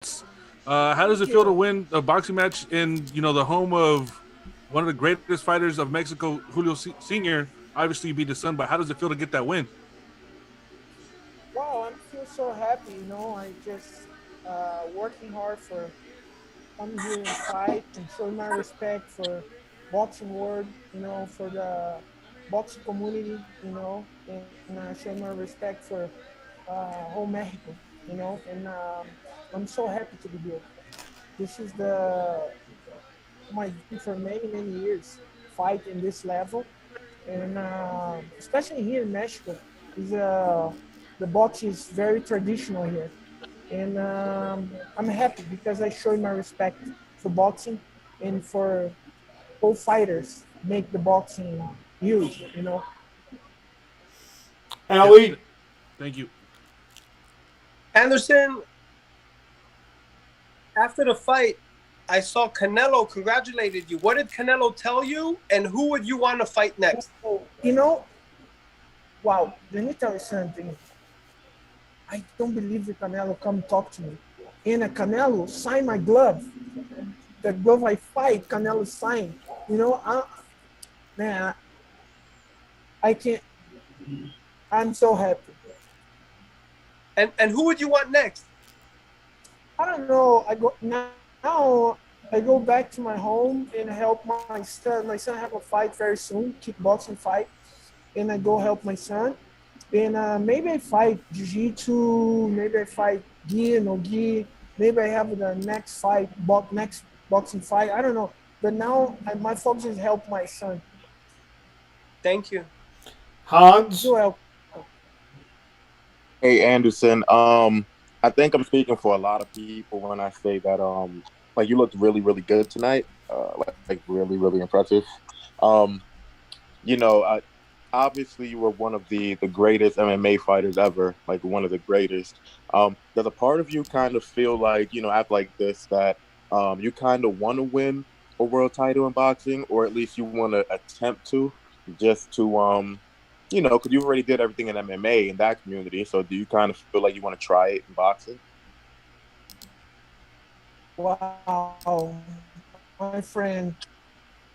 How does it Thank feel to you. win a boxing match in the home of one of the greatest fighters of Mexico, Julio Sr.? Obviously, be the son, but how does it feel to get that win? Wow, I feel so happy. I just working hard for come here and fight and show my respect for boxing world. For the boxing community. And show my respect for whole Mexico. And I'm so happy to be here. This is my dream for many years. Fight in this level, and especially here in Mexico, is the box is very traditional here, and I'm happy because I show my respect for boxing and for all fighters make the boxing huge. Yep. Ali, Thank you. Anderson, after the fight, I saw Canelo congratulated you. What did Canelo tell you, and who would you want to fight next? So, wow, let me tell you something. I don't believe the Canelo come talk to me. And a Canelo sign my glove. The glove I fight, Canelo sign. Man, I can't. I'm so happy. And who would you want next? I don't know. Now. I go back to my home and help my son. My son have a fight very soon, kickboxing fight, and I go help my son. And maybe I fight jiu-jitsu. Maybe I fight gi, no gi. Maybe I have the next fight, next boxing fight. I don't know. But now my focus is help my son. Thank you. Hans, You help. Hey Anderson, I think I'm speaking for a lot of people when I say that like you looked really good tonight. Like really impressive. Um, you know, I, obviously you were one of the greatest MMA fighters ever, like one of the greatest. Does a part of you kind of feel like after like this that you kind of want to win a world title in boxing, or at least you want to attempt to, just to because you already did everything in MMA in that community. So do you kind of feel like you want to try it in boxing? Wow, my friend.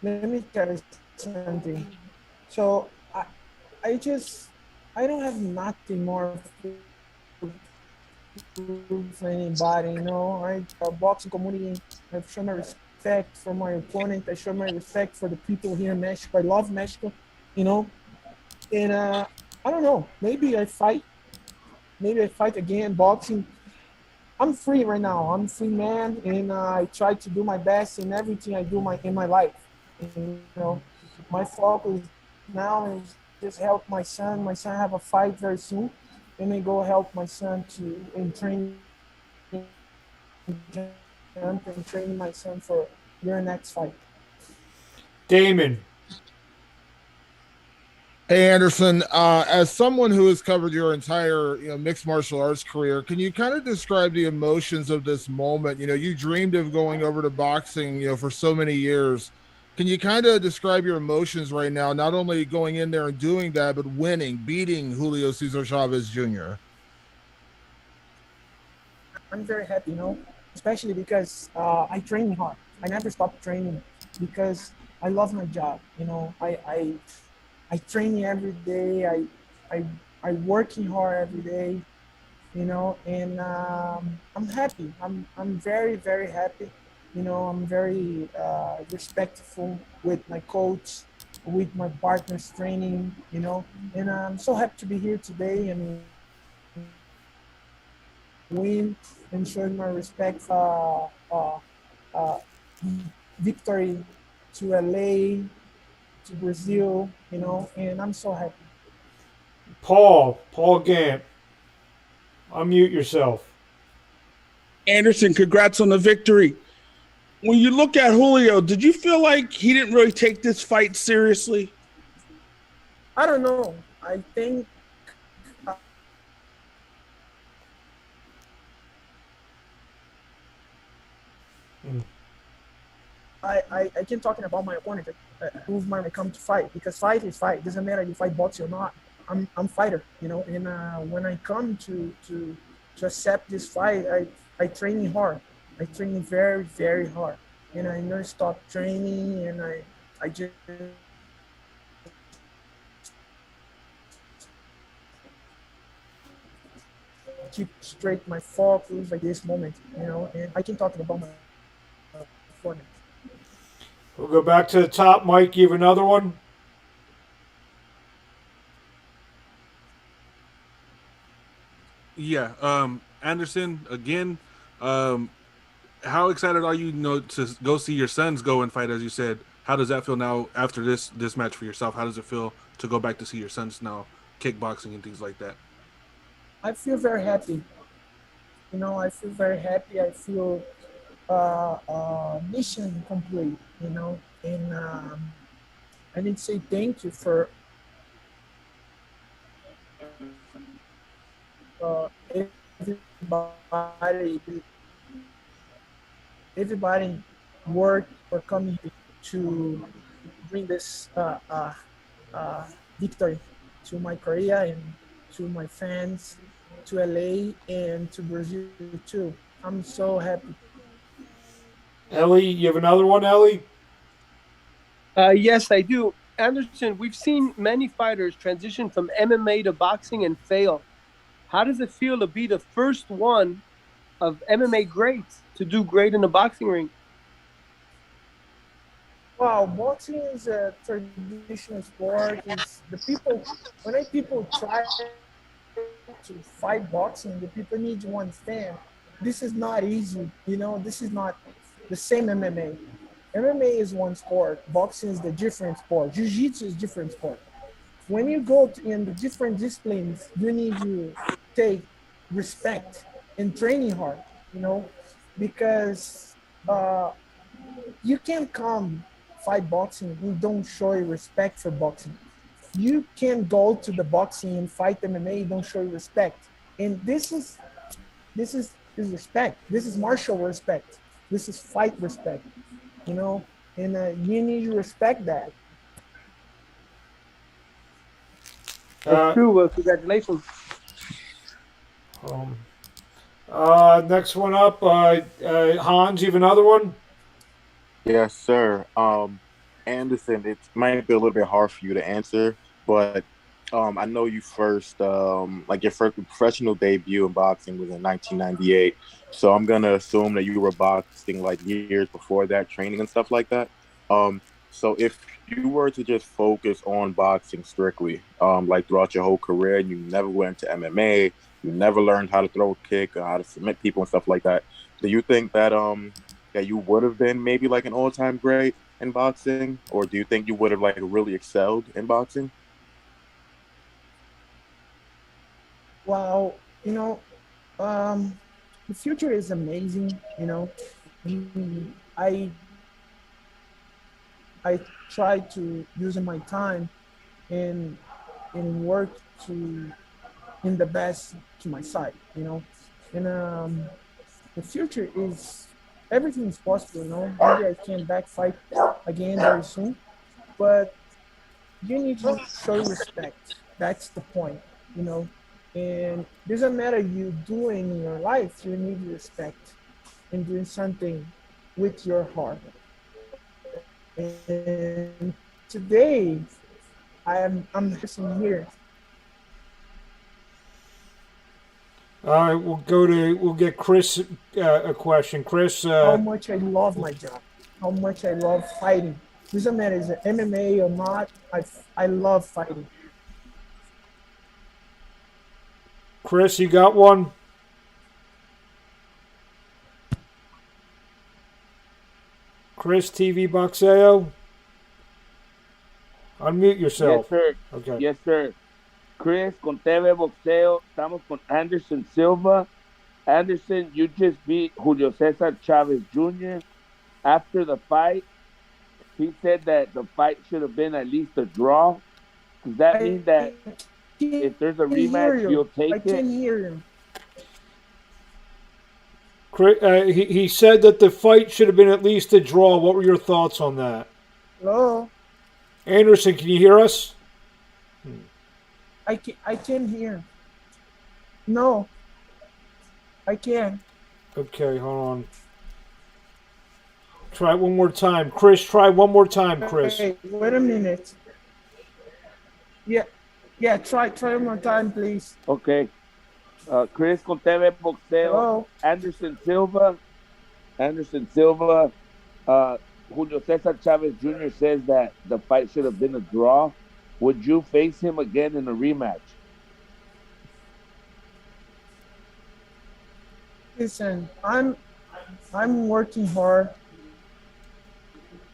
Let me tell you something. So I just I don't have nothing more prove for anybody. Boxing community. I show my respect for my opponent. I show my respect for the people here in Mexico. I love Mexico. You know, and I don't know. Maybe I fight. Maybe I fight again. Boxing. I'm free right now. I'm a free man, and I try to do my best in everything I do in my life. My focus now is just help my son. My son have a fight very soon, and I go help my son to in training jump and training my son for your next fight. Damon. Hey Anderson, as someone who has covered your entire mixed martial arts career, can you kind of describe the emotions of this moment? You dreamed of going over to boxing, for so many years. Can you kind of describe your emotions right now? Not only going in there and doing that, but winning, beating Julio Cesar Chavez Jr. I'm very happy, especially because I train hard. I never stop training because I love my job. I train every day. I I working hard every day. And I'm happy. I'm very happy. I'm very respectful with my coach, with my partners training. And I'm so happy to be here today and win and showing my respect uh, victory to LA, to Brazil. And I'm so happy. Paul Gant, unmute yourself. Anderson, congrats on the victory. When you look at Julio, did you feel like he didn't really take this fight seriously? I don't know. I think I can talking about my opponent who's my come to fight because fight is fight. Doesn't matter if you fight boxing or not. I'm fighter, and when I come to accept this fight, I training hard. I training very, very hard. And I never stop training, and I just keep straight my focus like this moment, and I can talk about my performance. We'll go back to the top. Mike, you have another one? Yeah. Anderson again. Um, how excited are you, to go see your sons go and fight? As you said, how does that feel now after this match for yourself? How does it feel to go back to see your sons now kickboxing and things like that? I feel very happy. I feel very happy. I feel mission complete. And I need to say thank you for everybody, everybody work for coming to bring this uh, victory to my career and to my fans, to LA and to Brazil too. I'm so happy. Ellie, you have another one, Ellie? Yes, I do. Anderson, we've seen many fighters transition from MMA to boxing and fail. How does it feel to be the first one of MMA greats to do great in the boxing ring? Wow, boxing is a traditional sport. Is the people when I people try to fight boxing, the people need to understand this is not easy. This is not the same MMA. MMA is one sport. Boxing is the different sport. Jiu-jitsu is different sport. When you go in the different disciplines, you need to take respect and training hard. You know, because you can't come fight boxing and don't show your respect for boxing. You can go to the boxing and fight MMA, don't show respect. And this is respect. This is martial respect. This is fight respect. You know, and you need to respect that. That's Uh, true. Well, congratulations. um, Next one up, Hans, you have another one? Yes, sir. Anderson, it might be a little bit hard for you to answer, but I know you first, like your first professional debut in boxing was in 1998. So I'm gonna assume that you were boxing like years before that, training and stuff like that. Um, so if you were to just focus on boxing strictly, like throughout your whole career, and you never went to MMA, you never learned how to throw a kick or how to submit people and stuff like that, do you think that you would have been maybe like an all-time great in boxing, or do you think you would have like really excelled in boxing? Wow, you know, um, the future is amazing. I I try to using my time and work to in the best to my side. And the future is everything is possible. Maybe I can back fight again very soon, but you need to show respect. That's the point. You know, and doesn't matter you doing in your life. You need respect and doing something with your heart. And today I'm listening here. All right, we'll get Chris a question. Chris, How much I love my job, how much I love fighting. Doesn't matter is it MMA or not. I love fighting. Chris, you got one? Chris TV Boxeo, unmute Yes, yourself. sir. Okay. Yes, sir. Chris, con TV Boxeo, estamos con Anderson Silva. Anderson, you just beat Julio Cesar Chavez Jr. After the fight, he said that the fight should have been at least a draw. Does that I mean that can't if there's a hear rematch, you. you'll take I it? can't hear you. He said that the fight should have been at least a draw. What were your thoughts on that? Hello. Anderson, can you hear us? I can't hear. No, I can't. Okay, hold on. Try it one more time. Chris, try one more time, Chris. Wait a minute. Yeah, yeah. Try one more time, please. Okay. Chris con TV Boxeo, Hello. Anderson Silva. Anderson Silva. Uh, Julio Cesar Chavez Jr. says that the fight should have been a draw. Would you face him again in a rematch? Listen, I'm working hard.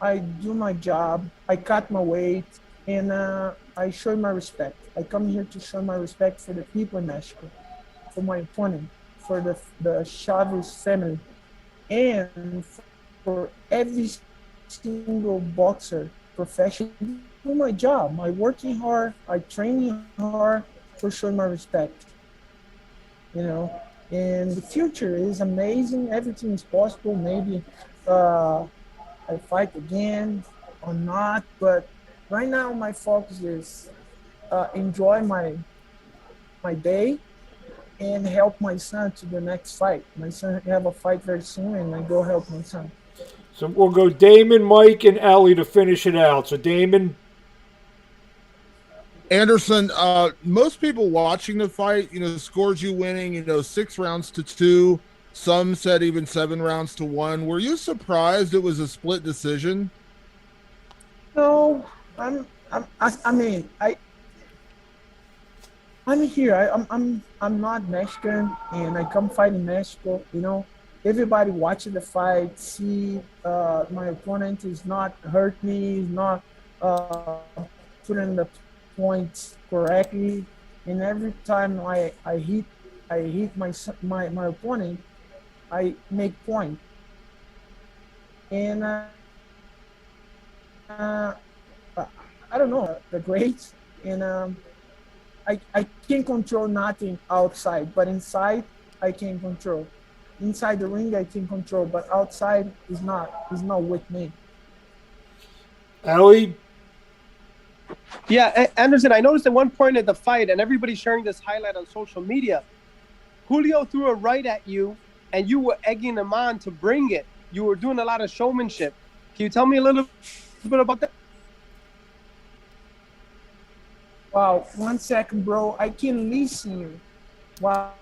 I do my job. I cut my weight, and I show my respect. I come here to show my respect for the people in Mexico, for my opponent, for the Chavez family, and for every single boxer professional. Do my job. I working hard. I training hard for showing my respect. You know, and the future is amazing. Everything is possible. Maybe I fight again or not, but right now my focus is enjoy my day and help my son to the next fight. My son have a fight very soon, and I go help my son. So we'll go Damon, Mike, and Ellie to finish it out. So Damon. Anderson, most people watching the fight, scored you winning, 6 rounds to 2. Some said even 7 rounds to 1. Were you surprised it was a split decision? No, I mean, I'm here. I'm not Mexican, and I come fight in Mexico. Everybody watching the fight, see my opponent is not hurt me, is not putting the points correctly, and every time I hit my opponent, I make point, and I don't know the grades, and I can't control nothing outside, but inside I can control. Inside the ring I can control, but outside is not with me. Ellie. Yeah, Anderson, I noticed at one point at the fight, and everybody's sharing this highlight on social media, Julio threw a right at you, and you were egging him on to bring it. You were doing a lot of showmanship. Can you tell me a little bit about that? Wow, 1 second, bro. I can listen you. Wow.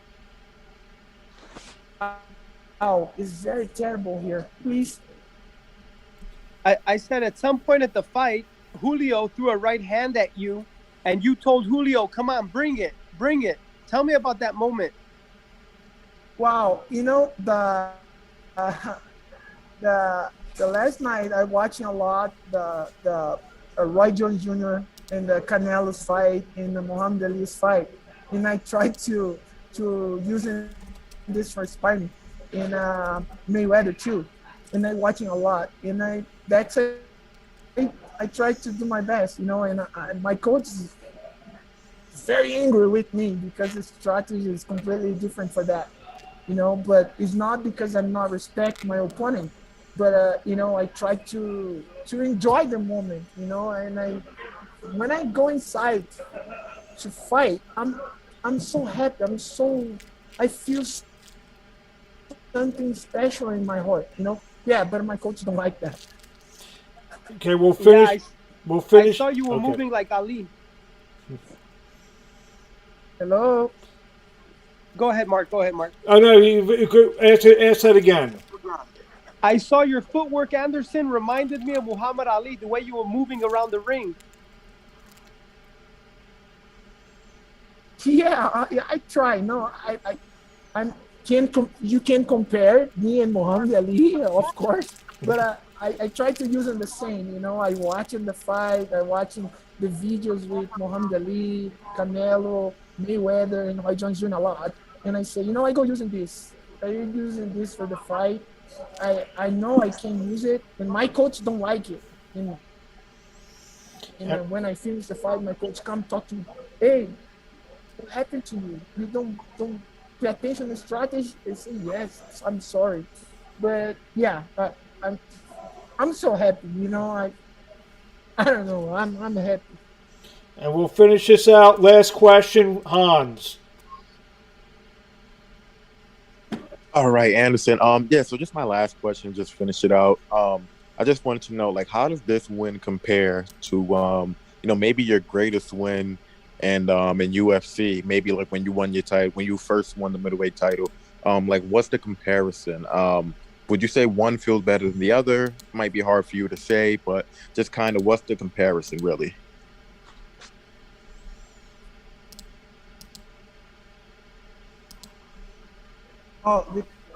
Wow, it's very terrible here. Please. I said at some point at the fight, Julio threw a right hand at you, and you told Julio, come on, bring it, bring it. Tell me about that moment. Wow, the last night I watching a lot the Roy Jones Jr. and the Canelo's fight and the Muhammad Ali's fight, and I tried to using this for sparring, and Mayweather too, and I watching a lot, and I tried to do my best, and my coach is very angry with me because the strategy is completely different for that, but it's not because I'm not respect my opponent, but I try to enjoy the moment, and when I go inside to fight, I'm so happy. I feel something special in my heart, Yeah, but my coach don't like that. Okay, we'll finish. Yeah, we'll finish. I saw you were okay. moving like Ali. Hello. Go ahead, Mark. Go ahead, Mark. Oh no, you could ask that again. I saw your footwork, Anderson, reminded me of Muhammad Ali, the way you were moving around the ring. Yeah, I try. No, you can compare me and Muhammad Ali, of course, but I try to use them the same. I watching the fight, I watching the videos with Muhammad Ali, Canelo, Mayweather, and Roy Jones Jr. a lot, and I say, I go using this. I using this for the fight. I know I can use it, and my coach don't like it. And when I finish the fight, my coach come talk to me. Hey, what happened to you? You don't pay attention to strategy? I say yes. I'm sorry, but yeah, I'm so happy. I don't know. I'm happy. And we'll finish this out. Last question, Hans. All right, Anderson. Yeah. So just my last question, just finish it out. I just wanted to know, like, how does this win compare to, maybe your greatest win and in UFC, maybe like when you won your title, when you first won the middleweight title. Like, what's the comparison? Would you say one feels better than the other? Might be hard for you to say, but just kind of what's the comparison, really? Oh,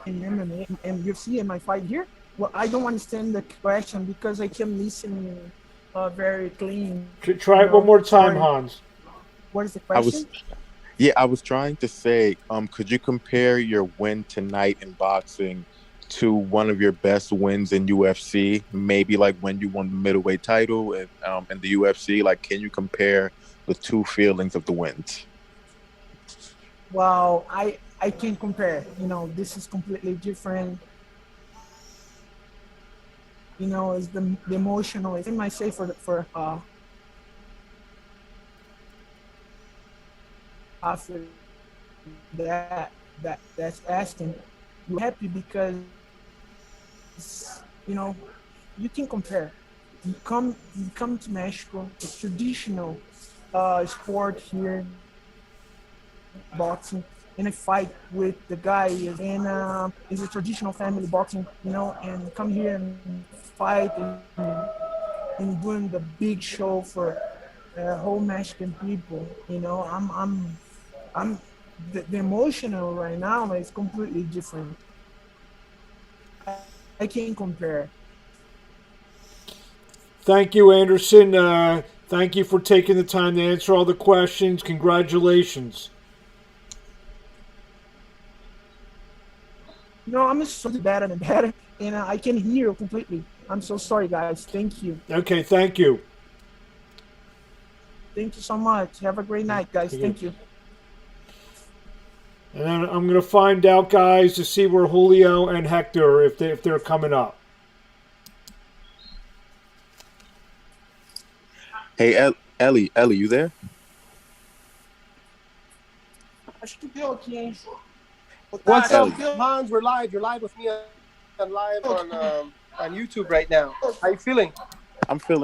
in MMA and UFC and my fight here. Well, I don't understand the question because I can listen very clean. Try it one more time, Sorry. Hans. What is the I was question? Yeah, I was trying to say, could you compare your win tonight in boxing to one of your best wins in UFC? Maybe like when you won the middleweight title in the UFC. Like, can you compare the two feelings of the wins? Well, I can't compare. This is completely different. It's the emotional. I might say for after that's asking, you happy because you know you can compare. You come to Mexico. It's traditional sport here, boxing, and I fight with the guy and is a traditional family boxing, and come here and fight and doing the big show for whole Mexican people. I'm the emotional right now is completely different. I can't compare. Thank you, Anderson. Thank you for taking the time to answer all the questions. Congratulations. I'm so better and better, and I can hear you completely. I'm so sorry, guys. Thank you. Okay, thank you. Thank you so much. Have a great night, guys. Thank you. And then I'm going to find out, guys, to see where Julio and Hector, if they're coming up. Hey, Ellie, you there? Acho que deu aqui, hein? What's up, Ellie. Hans? We're live. You're live with me on live on YouTube right now. How you feeling? I'm feeling